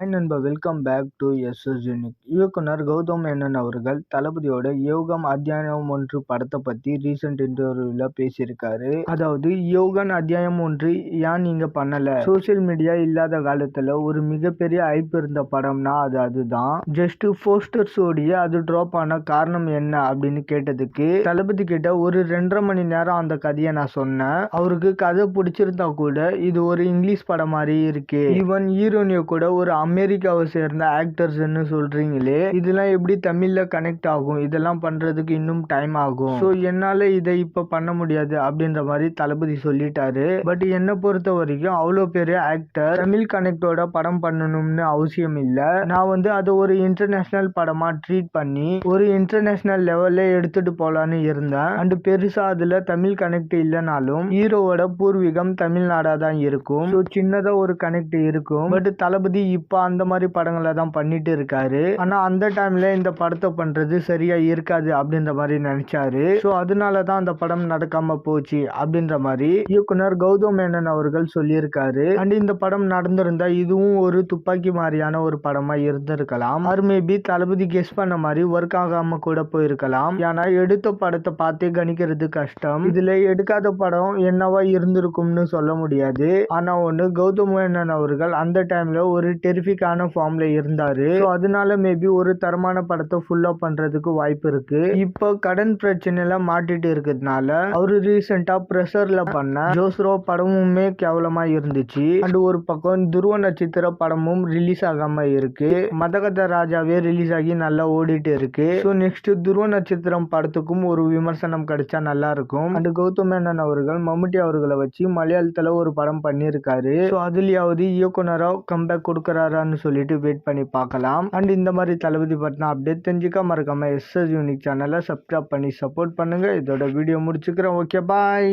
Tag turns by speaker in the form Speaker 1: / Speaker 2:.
Speaker 1: Hi நண்பா, welcome back to SS unique. இயக்குனர் கௌதம் மேனன் அவர்கள் தளபதியோட யோகம் அத்தியாயம் 1 படத்தை பத்தி ரீசெண்ட் இன்டர்வியூல பேசியிருக்காரு. அதாவது யோகன் அத்தியாயம் 1 ஏன் நீங்க பண்ணல? சோசியல் மீடியா இல்லாத காலத்துல ஒரு மிகப்பெரிய ஐப் இருந்த படம்னா அதுதான். ஜஸ்ட் போஸ்டர்ஸ் ஓடியே அது டிராப் ஆன காரணம் என்ன அப்படின்னு கேட்டதுக்கு தளபதி கிட்ட ஒரு 2.5 மணி நேரம் அந்த கதையை நான் சொன்னேன். அவருக்கு கதை பிடிச்சிருந்தா கூட இது ஒரு இங்கிலீஷ் படம் மாதிரி இருக்கு. ஈவன் ஹீரோனியோ கூட ஒரு அமெரிக்காவை சேர்ந்த ஆக்டர்ஸ்ன்னு சொல்றீங்களே, இதெல்லாம் எப்படி தமிழ்ல கனெக்ட் ஆகும்? இதெல்லாம் பண்றதுக்கு இன்னும் டைம் ஆகும். ஸோ என்னால இதை இப்ப பண்ண முடியாது அப்படின்ற மாதிரி தளபதி சொல்லிட்டாரு. பட் என்ன பொறுத்த வரைக்கும் அவ்வளோ பெரிய ஆக்டர் தமிழ் கனெக்டோட படம் பண்ணணும்னு அவசியம் இல்ல. நான் அதை ஒரு இன்டர்நேஷனல் படமா ட்ரீட் பண்ணி ஒரு இன்டர்நேஷனல் லெவல்ல எடுத்துட்டு போலான்னு இருந்தேன். அண்ட் பெருசா அதுல தமிழ் கனெக்ட் இல்லைனாலும் ஹீரோவோட பூர்வீகம் தமிழ்நாடா தான் இருக்கும். ஸோ சின்னதா ஒரு கனெக்ட் இருக்கும். பட் தளபதி இப்ப அந்த மாதிரி படங்களை தான் பண்ணிட்டு இருக்காரு. ஆனா அந்த டைம்ல இந்த படத்தை பண்றது சரியா இருக்காது அப்படின்ற மாதிரி நினைச்சாரு. சோ அதனாலதான் அந்த படம் நடக்காம போச்சு அப்படின்ற மாதிரி இயக்குனர் கௌதம் மேனன் அவர்கள் சொல்லியிருக்காரு. அண்ட் இந்த படம் நடந்திருந்தா இதுவும் ஒரு துப்பாக்கி மாதிரியான ஒரு படமா இருந்திருக்கலாம். ஆர் மேபி தளபதி கெஸ் பண்ண மாதிரி ஒர்க் ஆகாம கூட போயிருக்கலாம். ஏன்னா எடுத்த படத்தை பார்த்தே கணிக்கிறது கஷ்டம். இதுல எடுக்காத படம் என்னவா இருந்திருக்கும்னு சொல்ல முடியாது. ஆனா ஒண்ணு, கௌதம் மேனன் அவர்கள் அந்த டைம்ல ஒரு டெரிஃபிக்கான ஃபார்ம்ல இருந்தாரு. அதனால மேபி ஒரு தரமான படத்தை ஃபுல்லா பண்றதுக்கு வாய்ப்பு இருக்கு. இப்போ கடன் பிரச்சனையில மாட்டிட்டு இருக்கிறதுனால அவரு ரீசெண்டா பிரஷர்ல பண்ண ஜோஸ்ரோ படமுமே கேவலமா இருந்துச்சு. அண்ட் ஒரு பக்கம் துருவ நட்சத்திர படமும் ரிலீஸ் ஆகாம இருக்கு. மதகத ராஜாவே ரிலீஸ் ஆகி நல்லா ஓடிட்டு இருக்கு. ஸோ நெக்ஸ்ட் துருவ நட்சத்திரம் படத்துக்கும் ஒரு விமர்சனம் கிடைச்சா நல்லா இருக்கும். அண்ட் கௌதம் மேனன் அவர்கள் மம்முட்டி அவர்களை வச்சு மலையாளத்துல ஒரு படம் பண்ணியிருக்காரு. ஸோ அதுலயாவது இயக்குனரா கம்பேக் கொடுக்கறாரான்னு சொல்லிட்டு வெயிட் பண்ணி பார்க்கலாம். அண்ட் இந்த மாதிரி தளபதி பத்தின அப்டேட் தெரிஞ்சுக்க மறக்காம எஸ்எஸ் யூனிக் சேனலை சப்ஸ்கிரைப் பண்ணி சப்போர்ட் பண்ணுங்க. இதோட வீடியோ முடிச்சுக்கிறேன். ஓகே, பாய்.